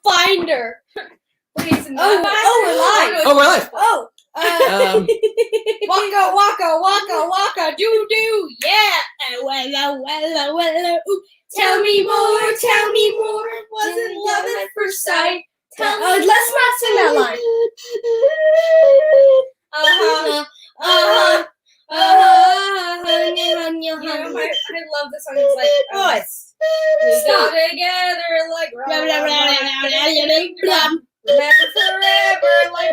Find her. Please, we're live. Oh, we're live. Oh. Waka waka waka waka doo doo. Yeah. Wella. Ooh. Tell me more. Wasn't love at first sight. Let's not sing that line. I love this song. It's like Voice. we go together like remember forever like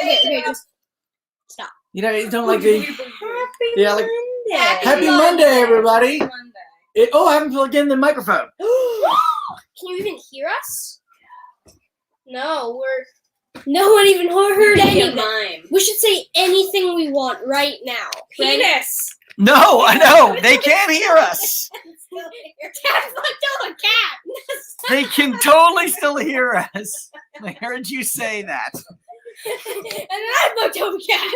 Okay, just stop. You know, you don't like the like Happy Monday. Monday, everybody. Monday. I haven't plugged in the microphone. Can you even hear us? No, no one even heard anything. We should say anything we want right now. Penis. No, I know they can't hear us. Cat fucked up a cat. They can totally still hear us. I heard you say that. And then I fucked up a cat.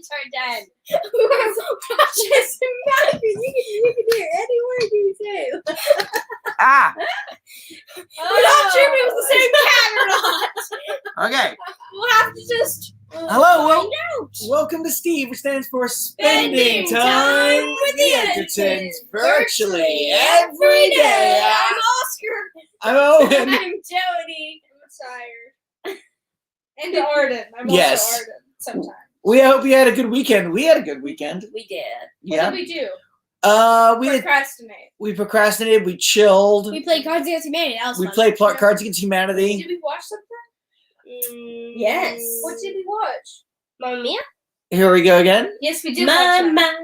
Sorry, Dad. Just imagine you can hear any word you say. Ah. We're not sure if it was the same cat or not. Okay. We'll have to just Hello. find out. Welcome to S.T.E.V.E, which stands for Spending Time with the Egertons virtually every day. I'm Oscar. I'm Owen. I'm Jody. I'm tired. And Arden. I'm Yes. also Arden sometimes. We hope you had a good weekend. We had a good weekend. We did. Yeah. What did we do? We Procrastinate. we procrastinated. We chilled. We played Cards Against Humanity. That was We fun. played Cards Against Humanity. Did we watch something? Yes. What did we watch? Mamma Mia? Here we go again. Yes, we did watch that.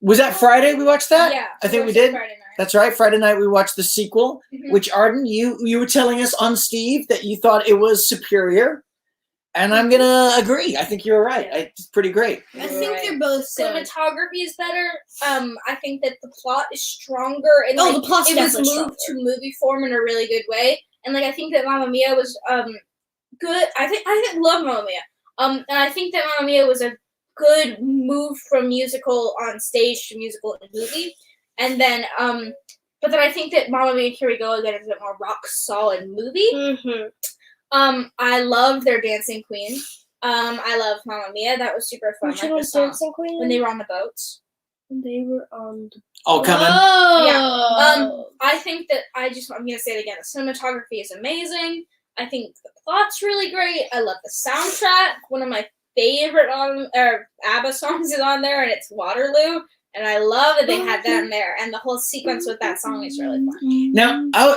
Was that Friday we watched that? Yeah. I think we watched it did. Friday night. That's right. Friday night we watched the sequel, Mhm. which Arden, you were telling us on Steve that you thought it was superior, and I'm gonna agree. I think you're right. It's pretty great. I think they're both good. Cinematography is better. I think that the plot is stronger, and The plot's it was definitely moved to movie form in a really good way. And I think that Mamma Mia was good. I love Mamma Mia. And I think that Mamma Mia was a good move from musical on stage to musical in movie. And then but then I think that Mamma Mia Here We Go Again is a bit more rock solid movie. Mm-hmm. I love their Dancing Queen. I love Mamma Mia. That was super fun. Which like one the was song. Dancing Queen? When they were on the boats. They were on the... All coming. Oh! I think that I'm gonna say it again. The cinematography is amazing. I think the plot's really great. I love the soundtrack. One of my favorite ABBA songs is on there, and it's Waterloo. And I love that they had that in there. And the whole sequence with that song is really fun. Now,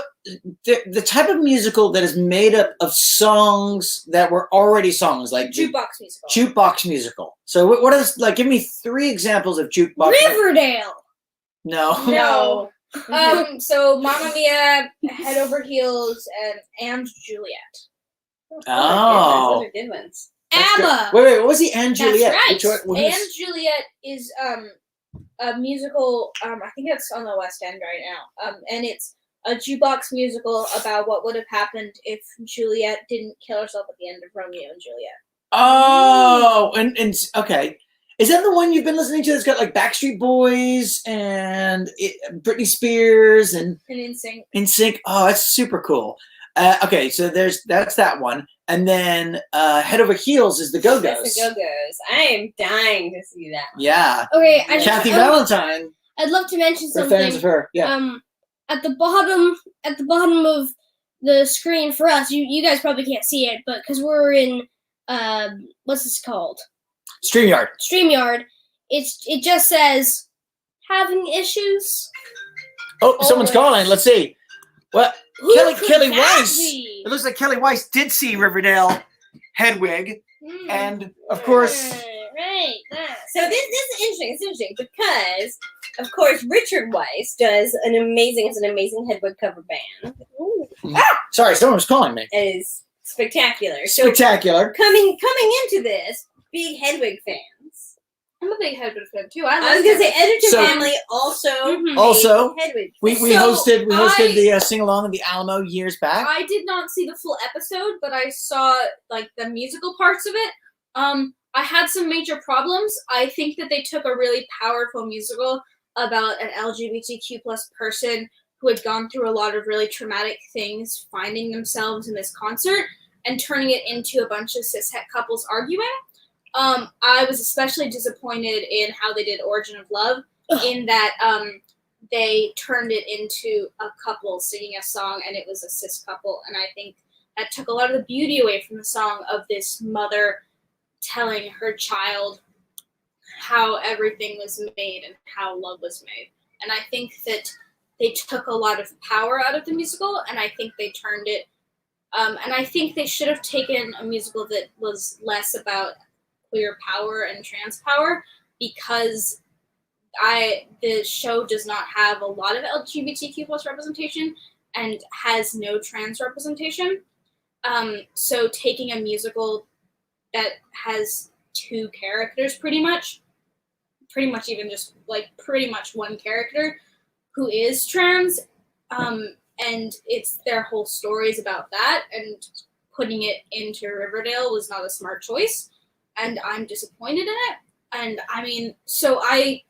the type of musical that is made up of songs that were already songs, like Jukebox musical. Jukebox musical. So what is, like, give me 3 examples of jukebox. Riverdale! No. No. So Mamma Mia, Head Over Heels, and Juliet. Oh. Those are good ones. That's good. ABBA! Wait, what was the and Juliet? That's right. Which one? And Juliet is a musical. I think it's on the West End right now. And it's a jukebox musical about what would have happened if Juliet didn't kill herself at the end of Romeo and Juliet. Oh, and okay. Is that the one you've been listening to that's got like Backstreet Boys and Britney Spears and And NSYNC. NSYNC? Oh, that's super cool. Okay, so that's that one. And then Head Over Heels is the Go-Go's. That's the Go-Go's. I am dying to see that one. Yeah. Okay, Kathy Valentine. I'd love to mention We're something. fans of her. Yeah. At the bottom of the screen for us, you guys probably can't see it, but because we're in what's this called? StreamYard. It just says having issues. Oh, someone's calling. Let's see. What? Who Kelly could that Weiss. be? It looks like Kelly Weiss did see Riverdale, Hedwig, and of course. Right. So this is interesting. It's interesting because, of course, Richard Weiss does an amazing Hedwig cover band. Sorry, someone was calling me. It is spectacular. So Spectacular. coming into this, big Hedwig fans. I'm a big Hedwig fan too. I was gonna say Egerton So- family also made Also, Hedwig. We fans. hosted the sing along at the Alamo years back. I did not see the full episode, but I saw like the musical parts of it. I had some major problems. I think that they took a really powerful musical about an LGBTQ plus person who had gone through a lot of really traumatic things, finding themselves in this concert and turning it into a bunch of cishet couples arguing. I was especially disappointed in how they did Origin of Love, in that they turned it into a couple singing a song, and it was a cis couple, and I think that took a lot of the beauty away from the song of this mother telling her child how everything was made and how love was made. And I think that they took a lot of power out of the musical, and I think they turned it, and I think they should have taken a musical that was less about queer power and trans power, because the show does not have a lot of LGBTQ plus representation and has no trans representation. So taking a musical that has two characters pretty much even just like pretty much one character who is trans, and it's their whole stories about that, and putting it into Riverdale was not a smart choice, and I'm disappointed in it. And I mean, so I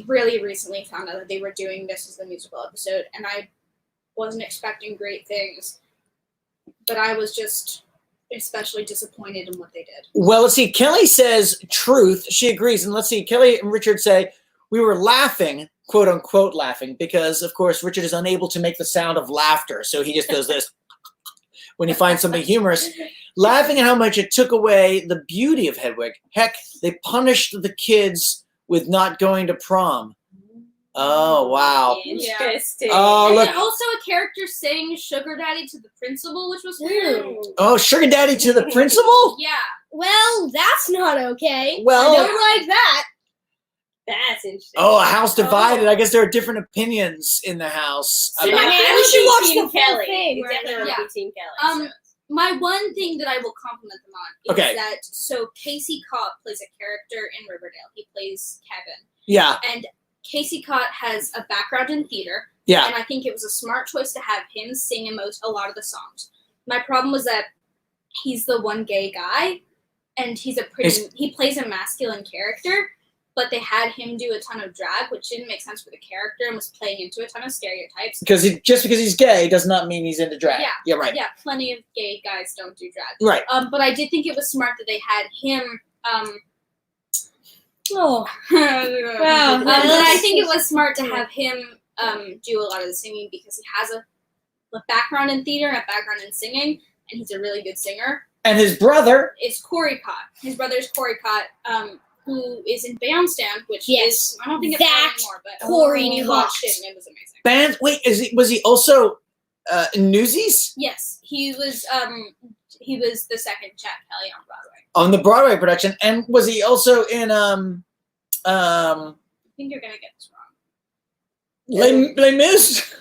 really recently found out that they were doing this as the musical episode, and I wasn't expecting great things, but I was just especially disappointed in what they did. Well, let's see. Kelly says truth. She agrees. And let's see. Kelly and Richard say, we were laughing, quote unquote laughing, because, of course, Richard is unable to make the sound of laughter. So he just does this when he finds something humorous. Laughing at how much it took away the beauty of Hedwig. Heck, they punished the kids with not going to prom. Oh, wow. Interesting. Oh, And look. then also a character saying sugar daddy to the principal, which was weird. Oh, sugar daddy to the principal? Yeah. Well, that's not okay. Well- I don't like that. That's interesting. Oh, a house divided. I guess there are different opinions in the house. So about- you we should watch Team the full Kelly. thing. You definitely Yeah. want to be Team Kelly. My one thing that I will compliment them on is Okay. that, so Casey Cott plays a character in Riverdale. He plays Kevin. Yeah, And Casey Cott has a background in theater, yeah. and I think it was a smart choice to have him sing a lot of the songs. My problem was that he's the one gay guy, and he plays a masculine character, but they had him do a ton of drag, which didn't make sense for the character and was playing into a ton of stereotypes. Just because he's gay does not mean he's into drag. Yeah. Yeah, right. Yeah, plenty of gay guys don't do drag. Right. But I did think it was smart that they had him. Oh, But I think it was smart to have him do a lot of the singing, because he has a background in theater and a background in singing, and he's a really good singer. And his brother. Is Corey Cott. His brother is Corey Cott, who is in Bandstand, which Yes, is, I don't think it's that on anymore, but Corey we Cott. watched it and it was amazing. Band. Wait, was he also in Newsies? Yes, he was the second Jack Kelly on Broadway. On the Broadway production, and was he also in I think you're gonna get this wrong. Les Mis?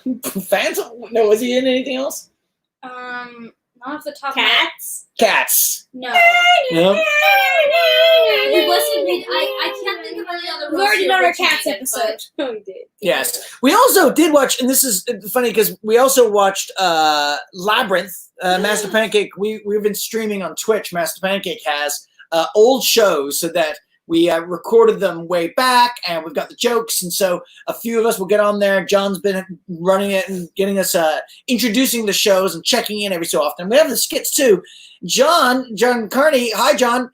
Phantom? No, was he in anything else? Not off the top of my head. Cats. No. No. He wasn't. I can't think of any other. we've already done our Cats episode. Oh, we did. Yes, we also did watch, and this is funny because we also watched Labyrinth. Master Pancake. We've been streaming on Twitch. Master Pancake has old shows so that we recorded them way back, and we've got the jokes, and so a few of us will get on there. John's been running it and getting us introducing the shows and checking in every so often. We have the skits too. John Carney, hi John,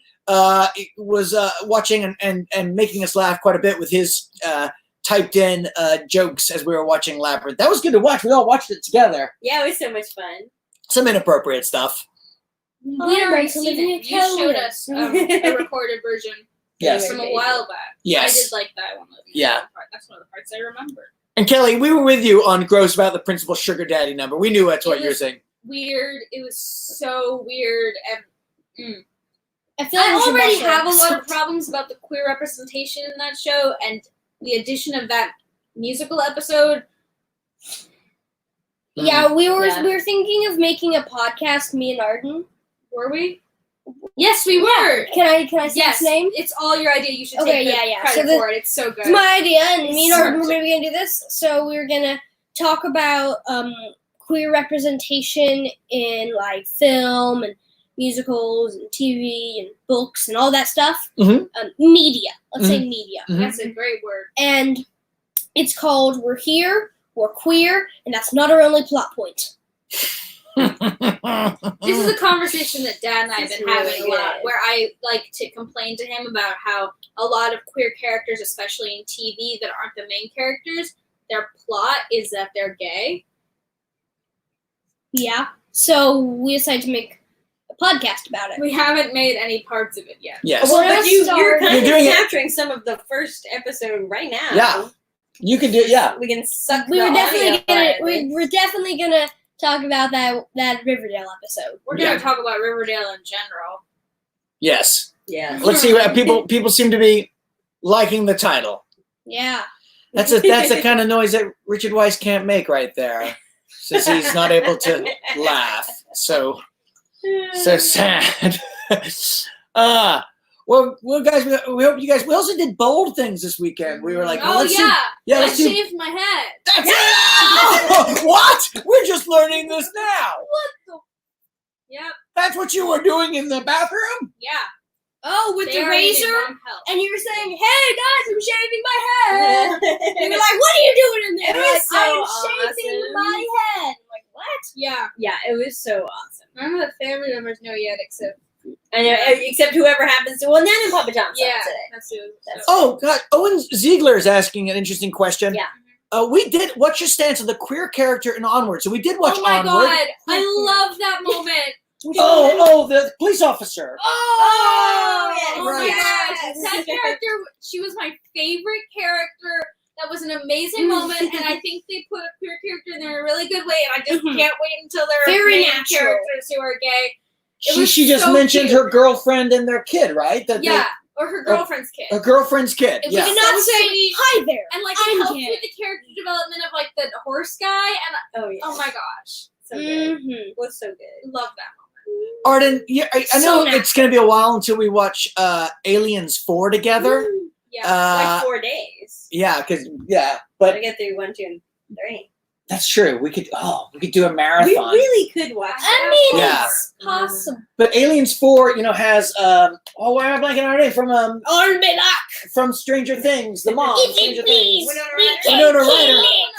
was watching and making us laugh quite a bit with his typed in jokes as we were watching Labyrinth. That was good to watch. We all watched it together. Yeah, it was so much fun. Some inappropriate stuff. We Oh, already that's seen Olivia it. You showed Kelly. us a recorded version Yes. from a while back. Yes. I did like that one. Yeah. That's one of the parts I remember. And Kelly, we were with you on Gross about the principal sugar daddy number. We knew that's what you were saying. Weird. It was so weird, and I feel like I we should already watch have a that lot of episode. problems about the queer representation in that show, and the addition of that musical episode. Yeah, we were Yeah. thinking of making a podcast, me and Arden. Were we? Yes, we were. Can I say Yes, his name? it's all your idea. You should Okay, take the yeah. credit So the- for it. It's so good. It's my idea, and me and Arden were Smart. maybe gonna do this. So we were gonna talk about queer representation in like film and musicals and TV and books and all that stuff. Mhm. Media. Let's say media. Mhm. That's a great word. And it's called We're Here, we're queer, and that's not our only plot point. This is a conversation that Dad and I have This been is having really a lot, good. where I like to complain to him about how a lot of queer characters, especially in TV, that aren't the main characters, their plot is that they're gay. Yeah. So we decided to make a podcast about it. We haven't made any parts of it yet. Yes. Well, We're but you're gonna kind You're of doing it- capturing some of the first episode right now. Yeah. You can do it. Yeah. We can suck We the were definitely audio gonna out of it. we're definitely gonna talk about that Riverdale episode. We're gonna Yeah. talk about Riverdale in general. Yes. Yeah. Let's see. People seem to be liking the title. Yeah. That's the kind of noise that Richard Weiss can't make right there, since he's not able to laugh. So sad. Well, guys, we hope you guys. We also did bold things this weekend. We were like, Oh let's yeah, yeah, I let's do. shaved my head. That's it! What? We're just learning this now. Yep. That's what you were doing in the bathroom? Yeah. Oh, with They the already razor, did one help. and you were saying, "Hey guys, I'm shaving my head." And you're like, "What are you doing in there?" It You're was like, so I'm shaving awesome. my head. I'm like, what? Yeah. Yeah, it was so awesome. None of the family members know yet, except I know, except whoever happens to. Well, Nan and Papa John saw it today. that's who. That's- Oh God, Owen Ziegler is asking an interesting question. Yeah. We did. What's your stance on the queer character in Onward? So we did watch Oh my Onward. god, I love that moment. Oh, the police officer. Oh, yes, Oh my yes. gosh, that character, she was my favorite character. That was an amazing moment, and I think they put a queer character in there in a really good way, and I just Mhm. can't wait until there are Very main natural. characters who are gay. It was She just so mentioned cute. her girlfriend and their kid, right? That Yeah, or her girlfriend's kid. her girlfriend's kid. It was Yeah. We did not So say, sweet. "Hi there." And like I'm it helped gay. with the character development of like the horse guy, and Oh, yeah. oh my gosh, So good. Mm-hmm. It was so good. love that. Arden, yeah, I So know it's going to be a while until we watch Aliens 4 together. Yeah, Like 4 days. Yeah, Gotta but get through 1, 2, and 3. that's true. We could do a marathon. We really could watch I that. mean, Yeah. it's possible. But Aliens 4, has why am I blanking on her name from Stranger Things, the mom. from If Stranger it please, Things. we can Winona kill Ryder. it.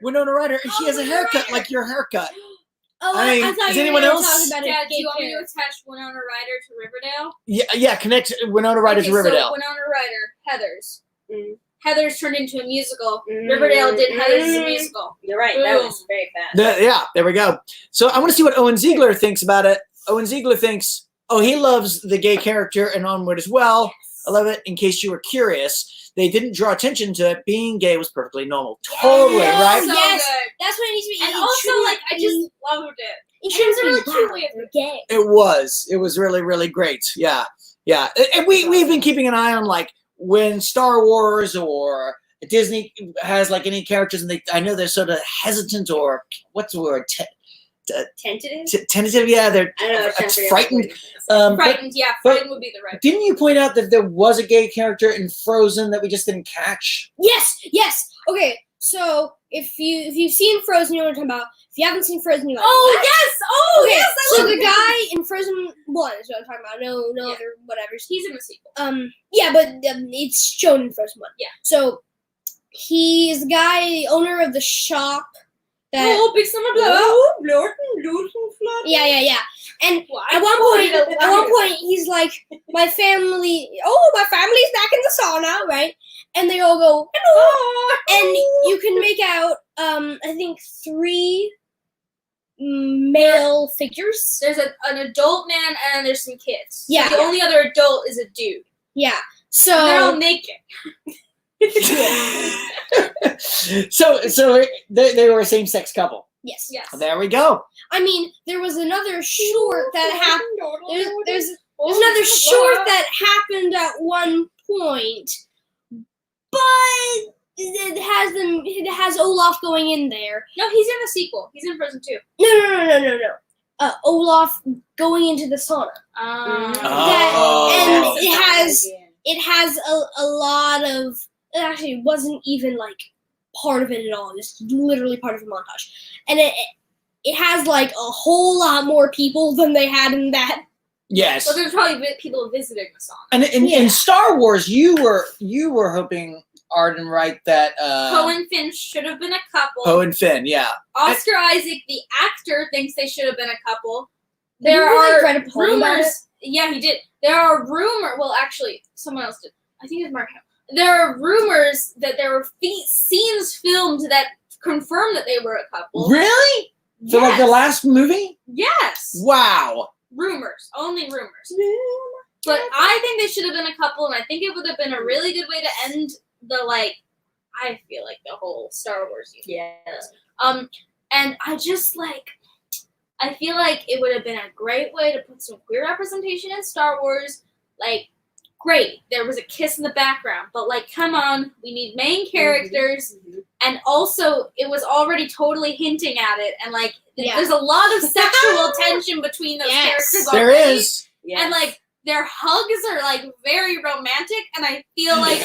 Winona Ryder, and she Oh, has a Winona haircut Ryder. like your haircut. Oh, I mean, I thought is you were anyone gonna else- talk about Dad, it. do you want me to attach Winona Ryder to Riverdale? Yeah, connect Winona Ryder Okay, to Riverdale. So Winona Ryder, Heathers. Mm. Heathers turned into a musical. Mm. Riverdale did Heathers as a Mm. musical. You're right. That Boom. was very fast. Yeah, there we go. So I want to see what Owen Ziegler thinks about it. Owen Ziegler thinks, he loves the gay character in Onward as well. I love it. In case you were curious, they didn't draw attention to it. Being gay was perfectly normal. Totally, Yes. right? So Yes. good. That's what it needs to be. And It also, shouldn't like, I be- just loved it. it shouldn't It was a really be cute loud. way of They're gay. It was. It was really, really great. Yeah. Yeah. And we've been keeping an eye on, like, when Star Wars or Disney has, like, any characters, and I know they're sort of hesitant, or what's the word? Tentative? Tentative. Yeah, they're I don't know. I can't figure out frightened. what it is. Frightened, yeah, but- frightened would be the right. Didn't you point out that there was a gay character in Frozen that we just didn't catch? Yes. Okay, so if you've seen Frozen, you know what I'm talking about. If you haven't seen Frozen, you're like, Oh what? yes! Oh Okay, yes! I so love the it. guy in Frozen 1 is what I'm talking about. No Yeah. other whatever's. He's in the sequel. Yeah, but it's shown in Frozen 1. Yeah. So he's the guy, owner of the shop that. Oh, big summer blow. Oh, Blorton, Flop. Yeah. And Well, at one point, he's like, my family's back in the sauna, right? And they all go, hello. And you can make out, I think 3 male figures. There's an adult man and there's some kids. Yeah. So the only other adult is a dude. Yeah. And they're all So naked. So they were a same-sex couple. yes. Yes. There we go. I mean, there was another short that happened. There's Oh, another big summer short blow. that happened at one point, but it has Olaf going in there. No, he's in the sequel. He's in Frozen 2. No. Olaf going into the sauna. Oh. And it has a lot of. It actually wasn't even like part of it at all. It's literally part of the montage, and it has like a whole lot more people than they had in that. Yes. So there's probably people visiting the song. And in Yeah. Star Wars, you were hoping Arden right that Poe and Finn should have been a couple. Poe and Finn, yeah. Oscar Isaac, the actor, thinks they should have been a couple. Did he There really are write a poem about it? rumors. Yeah, he did. There are rumors. Well, actually, someone else did. I think it's Mark Hamill. There are rumors that there were scenes filmed that confirm that they were a couple. Really? So like the last movie? Yes. Wow. Rumors. Only rumors. But I think they should have been a couple, and I think it would have been a really good way to end the, like, I feel like the whole Star Wars universe. Yeah. And I just, like, I feel like it would have been a great way to put some queer representation in Star Wars. Like, great, there was a kiss in the background, but, like, come on, we need main characters. Mm-hmm. And also, it was already totally hinting at it, and, like, Yeah. there's a lot of sexual tension between those characters already. There is. And, like, their hugs are, like, very romantic, and I feel like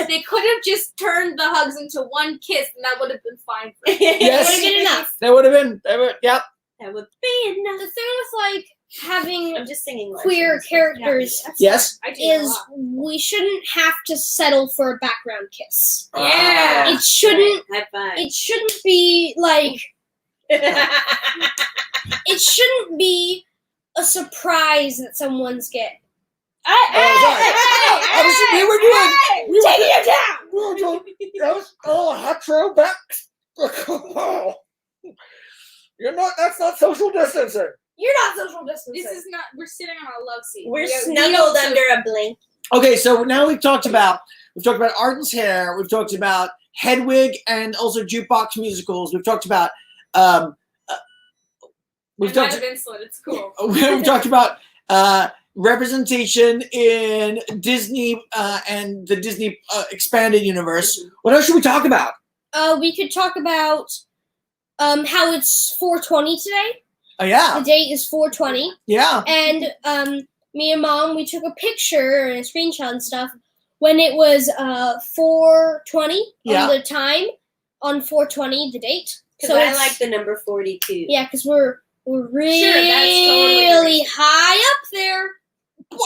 they could have just turned the hugs into one kiss, and that would have been fine for me. Yes. Would have been enough. That would have been. Yep. That would be enough. The thing with like having I'm just singing queer lessons. characters That's Yes. fine. I do that a is lot. we shouldn't have to settle for a background kiss. Yeah. It shouldn't. High five. It shouldn't be like. It shouldn't be a surprise that someone's gay. We were doing. Taking it down. We were doing. That was hetero back. You're not. That's not social distancing. You're not social distancing. This is not. We're sitting on a love seat. We're We snuggled also- under a blanket. Okay, so now we've talked about Arden's hair. We've talked about Hedwig and also jukebox musicals. We've talked about we've I might talked have insulin. It's cool. we've talked about representation in Disney and the Disney expanded universe. What else should we talk about? We could talk about how it's 420 today. Oh yeah, The date is 420, yeah. and me and Mom, we took a picture and a screenshot and stuff when it was 420 Yeah. on the time on 420 the date. Because I it's- like the number 42. yeah, because we're really totally high up there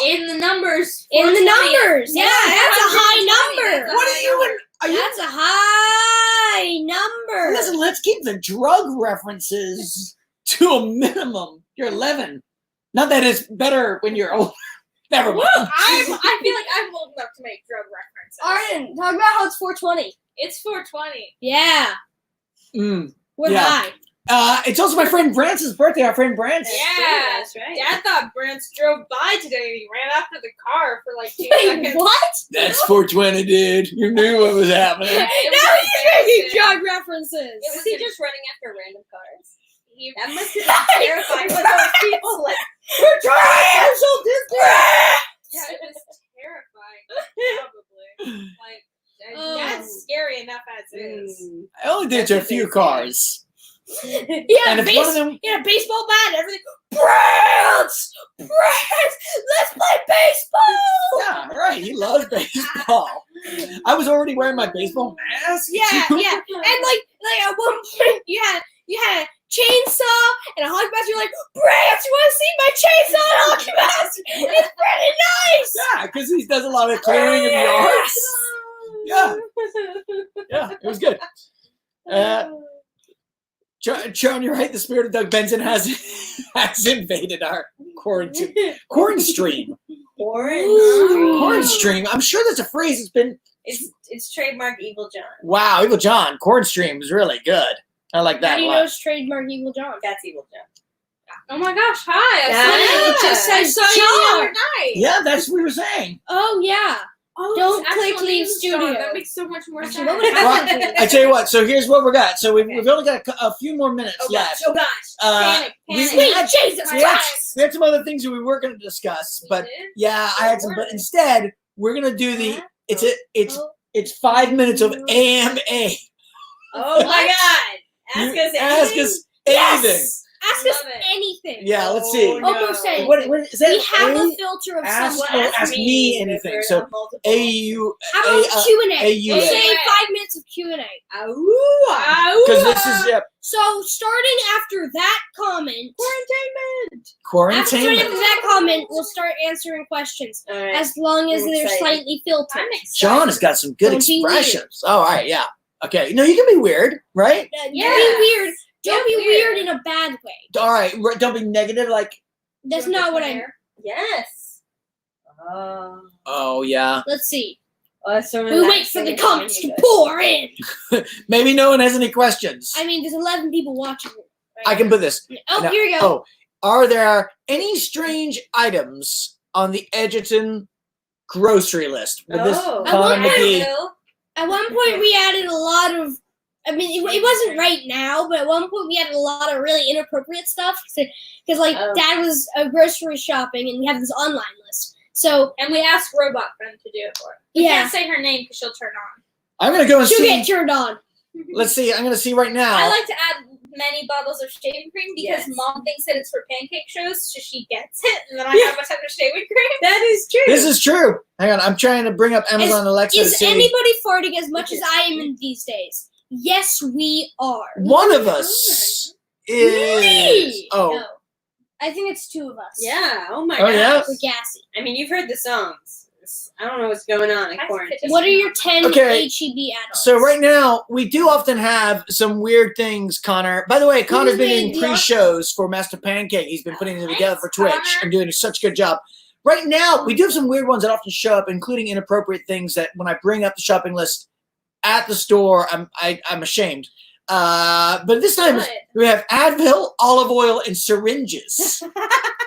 In the numbers. in the 420. numbers. Yeah, that's a high 120, number. that's a What are you? Are you? That's a high number. Listen, let's keep the drug references to a minimum. You're 11. Not that it's better when you're old. Never mind. I feel like I'm old enough to make drug references. Arden, talk about how it's 420. It's 420. Yeah, Mm. we're Yeah. high. It's also my friend Brance's birthday. Our friend Brance. Yeah. That's right. Dad thought Brance drove by today and he ran after the car for like 2 Wait, seconds. what? That's 420, dude. You knew what was happening. Yeah, it was Now he's making embarrassing. drug references. It Was was he just running after random cars? He- That must have been terrifying for those people. Like, We're trying social distance. Yeah, it was terrifying. Probably. Like, Oh. that's scary enough as is. I only did it to a few cars. Yeah, And if one of them, a baseball bat and everything. Brance! Let's play baseball! yeah, right. He loves baseball. I was already wearing my baseball mask. Yeah, too. yeah. And like at one point you had a chainsaw and a hockey mask. You're like, Brance, you want to see my chainsaw and hockey mask? It's pretty nice. Yeah, because he does a lot of clearing of yards. Yeah, yeah, it was good. John, you're right. The spirit of Doug Benson has invaded our corn stream. Corn stream. I'm sure that's a phrase that's been. It's trademark Evil John. Wow, Evil John. Corn stream is really good. I like that How do a you lot. know it's trademark Evil John? That's Evil John. Oh my gosh, hi. Yeah. It just I says saw you the John. other night. Yeah, that's what we were saying. Oh yeah. Oh, Don't his click actual leave name's studio. John. That makes so much more sense. Actually, what would Well, happen? I tell you what. So here's what we got. So we've Okay. only got a few more minutes Oh left. gosh. Oh gosh. Panic. we had- Jesus we had- Christ! We had some other things that we were going to discuss, but yeah, I had some. But instead, we're going to do the. It's 5 minutes of AMA. Oh my God. You Ask us ask anything. us anything. Yes! Ask us Love it. anything. Yeah, let's see. no. Almost anything. What is that? We have A? a filter of Ask- some oh, kind. ask me anything. So, multiple. A-U... How about Q&A? A-U-A. Say 5 minutes of Q&A. Because this is, So starting after that comment, after starting after quarantainment. that comment, we'll start answering questions All right. as long as I'm they're excited. slightly filtered. I'm excited. John has got some good Don't be weird. expressions. Oh, all right, yeah. Okay. No, you can be weird, right? Yeah. Don't be weird. Don't Get be weird weird. in a bad way. All right. Don't be negative. Like, That's not what I. Yes. oh, yeah. Let's see. So We wait for the comments to pour in. Maybe no one has any questions. I mean, there's 11 people watching. Right? I can put this. Oh, No. here we go. Oh, are there any strange items on the Egerton grocery list? With this Oh. Connor McGee. At one point, we added a lot of. I mean, it wasn't right now, but at one point we added a lot of really inappropriate stuff because, like, Oh. Dad was grocery shopping, and we have this online list. So And we asked Robot Friend to do it for us. We Yeah. can't say her name because she'll turn on. I'm going to go and she'll see. get turned on. Let's see. I'm going to see right now. I like to add many bottles of shaving cream because Yes. Mom thinks that it's for pancake shows, so she gets it, and then I Yeah. have a ton of shaving cream. That is true. This is true. Hang on. I'm trying to bring up Amazon Alexa to Is see. anybody farting as much as I am in these days? Yes, we are. One of us is. Me! Oh. No. I think it's 2 of us. Yeah. Oh my Oh, gosh. yeah? We're gassy. I mean, you've heard the songs. I don't know what's going on in I quarantine. just- What are your 10 Okay. HEB add-ons? So right now we do often have some weird things, Connor. By the way, Connor's been made doing the pre-shows for Master Pancake. He's been putting them together for Twitch Connor. and doing such a good job. Right now, we do have some weird ones that often show up, including inappropriate things that when I bring up the shopping list at the store, I'm ashamed. But this time Good. we have Advil, olive oil, and syringes.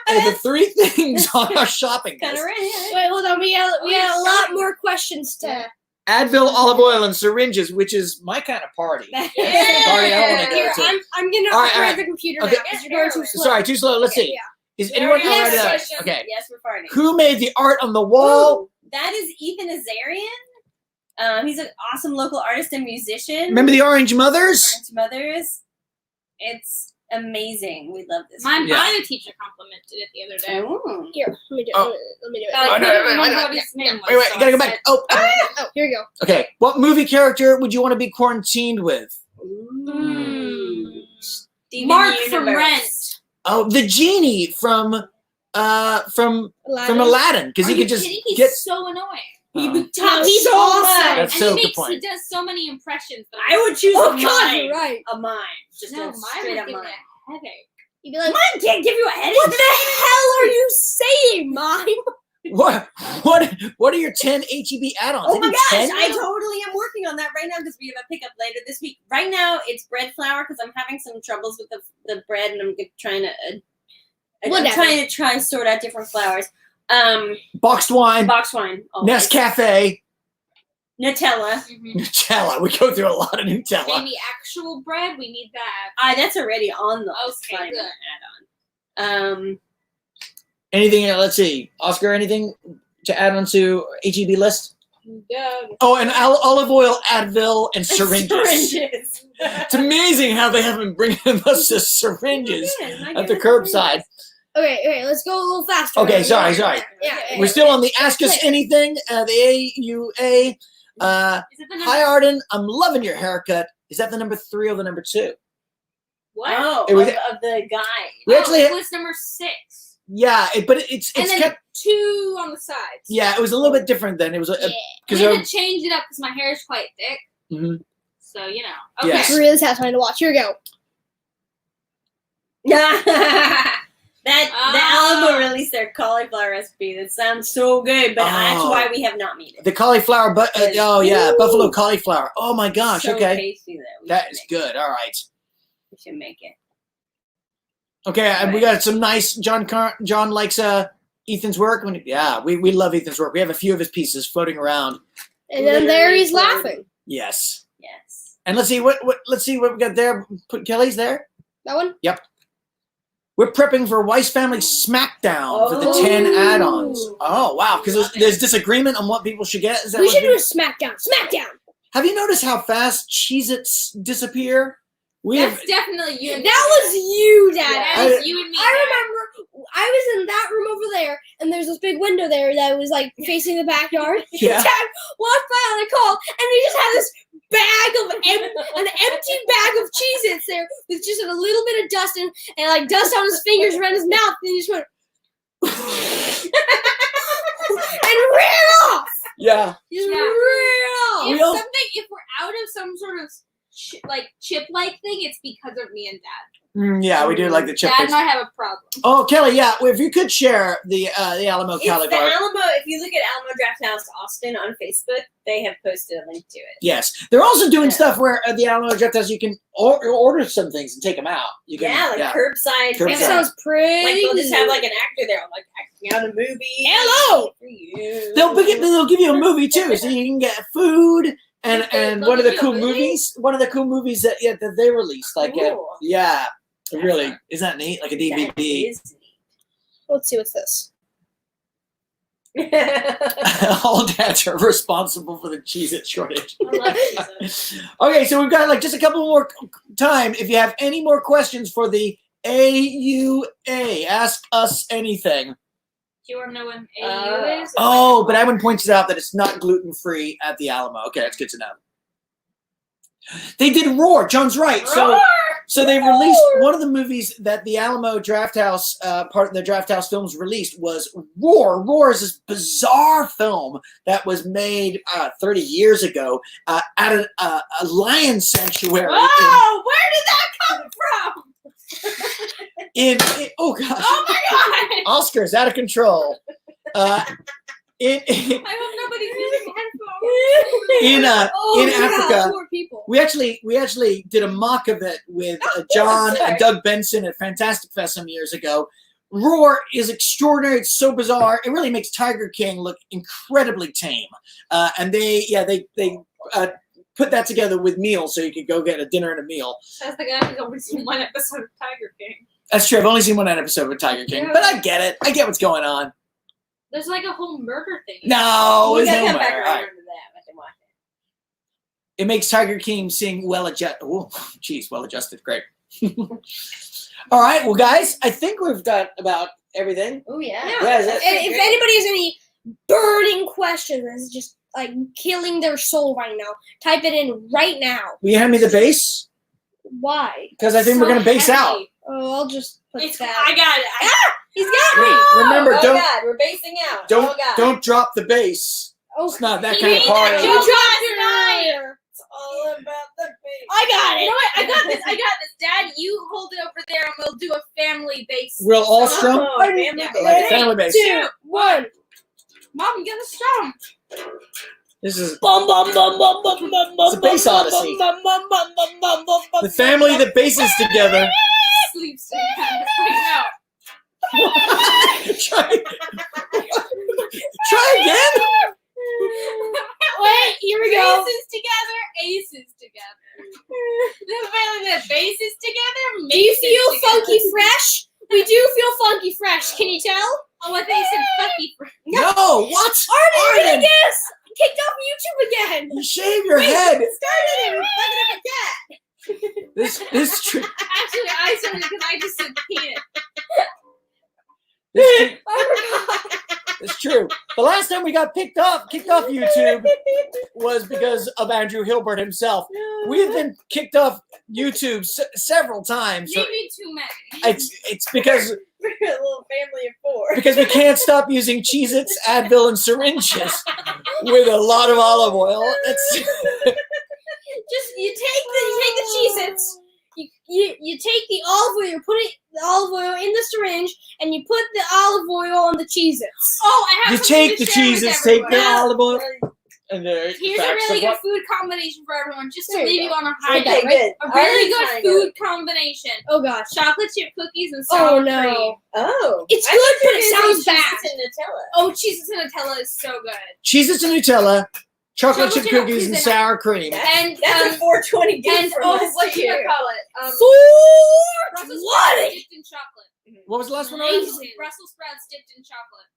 Are the 3 things on our shopping Kind list. of right. Wait, hold on. We got a you're lot starting. more questions to. Yeah. Advil, olive oil, and syringes, which is my kind of party. Yeah. Party I wanna go Here, to. I'm gonna All right, operate all right. the computer Okay. now because you're going too slow. Sorry, too slow. Let's Okay, see. yeah. Is anyone Yes, already there? yes, Okay. Yes, we're farting. Who made the art on the wall? Ooh, that is Ethan Azarian. He's an awesome local artist and musician. Remember the Orange Mothers? Orange Mothers. It's amazing. We love this. My Yeah. bio teacher complimented it the other day. Ooh. Here, let me do it. Oh. Let me do it. Oh, no, I no, remember no, what his name was, Wait, so gotta I go back. said- Oh. Here we go. Okay. What movie character would you want to be quarantined with? Ooh. Steven Mark from Universe. Rent. Oh, the genie from Aladdin, because Are he you could just kidding? He's get. so annoying. He Oh. would talk he's so awesome. much. That's And so he good point. He does so many impressions. That I would choose Oh a God, mime. you're right. A mime. Just No, a mine straight would up give me mime. a headache. You'd be like, Mime can't give you a headache. what the hell are you saying, Mime? What are your 10 HEB add-ons? Oh They my do gosh, 10 I now? totally am working on that right now because we have a pickup later this week. Right now, it's bread flour because I'm having some troubles with the bread and I'm trying to sort out different flours. Boxed wine, Box wine, always. Nescafe, Nutella. Nutella. We go through a lot of Nutella. Maybe actual bread. We need that. That's already on the list. Okay, Fine, good. add-on. Anything? Let's see, Oscar. Anything to add on to HEB list? Yeah. Oh, and olive oil, Advil, and syringes. Syringes. It's amazing how they haven't bringing us the syringes at the curbside. Okay, let's go a little faster. Okay, sorry. Yeah, We're still on the Ask Us Anything, the AUA. Is it the number? Hi, Arden. I'm loving your haircut. Is that the number 3 or the number 2? What? Oh, It was- of the guy. We actually, it was number 6. yeah, but it's And then kept. 2 on the sides. Yeah, it was a little bit different then. It was We because had to change it up because my hair is quite thick. Mhm. So, you know. Yeah. Okay. It's really sad time to watch. Here we go. The Alamo released their cauliflower recipe. That sounds so good, but that's Oh. why we have not made it. the cauliflower, but oh yeah, Ooh. buffalo cauliflower. Oh my gosh, so okay, tasty that that is good. All right, We should make it. okay, and we got some nice. John likes Ethan's work. Yeah, we love Ethan's work. We have a few of his pieces floating around. And then there he's Literally laughing. Yes, Yes. and let's see what we got there. Put Kelly's there. That one? We're prepping for Weiss Family Smackdown for the Oh. 10 add-ons. Oh wow, because there's disagreement on what people should get. Is that We what should you- do a Smackdown. Smackdown! Have you noticed how fast Cheez-Its disappear? That's definitely you. And That was you, Dad. Yeah, I- that was you and me. I remember I was in that room over there, and there's this big window there that was like facing the backyard. Yeah. Dad walked by on a call, and he just had this bag of an empty bag of Cheez-Its there with just a little bit of dust and like dust on his fingers around his mouth, and he just went and ran off. Yeah. He just Yeah. ran off. If we're out of some sort of chip-like thing, it's because of me and Dad. Yeah, we do like the chip. Dad and I have a problem. Oh, Kelly, yeah. If you could share the Alamo It's the Caligari. Alamo. If you look at Alamo Draft House Austin on Facebook, they have posted a link to it. Yes, they're also doing Yeah. stuff where the Alamo Draft House you can order some things and take them out. You can, curbside. Curbside. That sounds pretty. Like they'll just have like an actor there, like acting out a movie. Hello. For you. They'll give you a movie too, so you can get food and They'll one of the give you a cool movie? movies. One of the cool movies that they released, like Cool. yeah, That's really fun. isn't that neat? Like a That DVD. is Let's see what's this. neat. All dads are responsible for the Cheez-It shortage. I love Jesus. Okay, so we've got like just a couple more time. If you have any more questions for the AUA, ask us anything. Do you want to know when AU is? Oh, but Edwin points out that it's not gluten-free at the Alamo. Okay, that's good to know. They did Roar. John's right. So they released one of the movies that the Alamo Draft House part of the Draft House films released was Roar. Roar is this bizarre film that was made 30 years ago at a lion sanctuary. Oh, where did that come from? Oh gosh, Oh my god! Oscar's out of control. I hope nobody's using headphones. In Africa. Poor people. We actually did a mock of it with John and Doug Benson at Fantastic Fest some years ago. Roar is extraordinary. It's so bizarre. It really makes Tiger King look incredibly tame. And they put that together with meals, so you could go get a dinner and a meal. That's the guy who's only seen one episode of Tiger King. That's true. I've only seen one episode of Tiger King, but I get it. I get what's going on. There's like a whole murder thing. No, We it's gotta no come back matter. around to that. I can watch it. It makes Tiger King seem well-adjusted. Oh, geez, well-adjusted. Great. All right, well, guys, I think we've got about everything. Oh yeah. Yeah, that's And if anybody has any burning questions that's just like killing their soul right now, type it in right now. Will you hand me the bass? Why? Because I think we're going to base out. Oh, I'll just put I that. got it. He's got me. Remember, oh don't God, we're basing out. Oh God. don't drop the bass. Oh, It's not that He kind of made party. that you joke. dropped it earlier. It's all about the bass. I got You it. know what? I got this. Dad, you hold it over there and we'll do a family base. We'll all strum Oh, family Yeah. bass. like a family bass. 2, 1. Mom, get a strum. This is Bum bum bum bum bum bum bum. It's a bass odyssey. Bum bum bum bum bum bum bum. the family that bases together. Sleeps right now. Try again. Wait, here we go. Bases together, aces together. The family that bases together. Do you maces feel together. funky fresh? We do feel funky fresh. Can you tell? Oh, I thought you said funky fresh. No, what? Arden, you're Arden, gonna guess. Kicked off YouTube again. you shave your head. Started it. We're fucking up a cat. This true. Actually, I started because I just said penis. It's true. The last time we got kicked off YouTube was because of Andrew Hilbert himself. We've been kicked off YouTube several times. So Maybe too many. it's because We're a little family of 4. because we can't stop using Cheez-Its, Advil, and syringes with a lot of olive oil. That's Just you take the Cheez-Its. You take the olive oil, you put the olive oil in the syringe, and you put the olive oil on the Cheez-Its. Oh, I have you something take to the share with Cheez-Its, take the everyone. olive oil, and the Here's a really good food combination for everyone, just to There you leave you on a high Okay, note. good. A really good Alright, food combination. Oh gosh. Chocolate chip cookies and sour Oh no. cream. Oh. It's I good, thought you but were it gonna sounds say bad. Cheez-Its and Nutella. Oh, Cheez-Its and Nutella is so good. Cheez-Its and Nutella, chocolate chip chip cookies, cookies and and- sour cream. And That's a 420 gift and from oh, last what you year. gonna call it? Brussels sprouts 420. dipped in chocolate. What was the last one? Amazing. Brussels sprouts dipped in chocolate.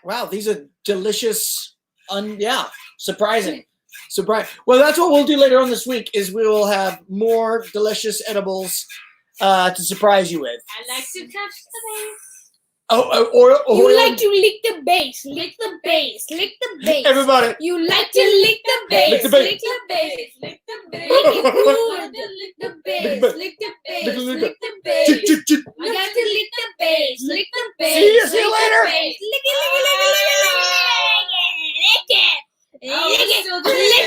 Wow, these are delicious. Yeah, surprising. So Brian, well, that's what we'll do later on this week. Is we will have more delicious edibles to surprise you with. I like to touch the base. You like to lick the base, lick the base, lick the base. Everybody. You like to lick the base, Lick the base. lick the base, lick the base. Lick Lick it good. Lick the base, lick the base, Lick it. lick the base. You got to lick the base, lick the base. See you lick the later. base. Lick it, lick it, lick it, lick it, lick it, lick it. Lick it, lick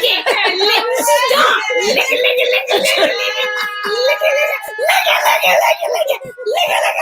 it, lick it, stop. Lick it, lick it, lick it, lick it, lick it, lick it, lick it, lick it, lick it, lick it, lick it, lick it.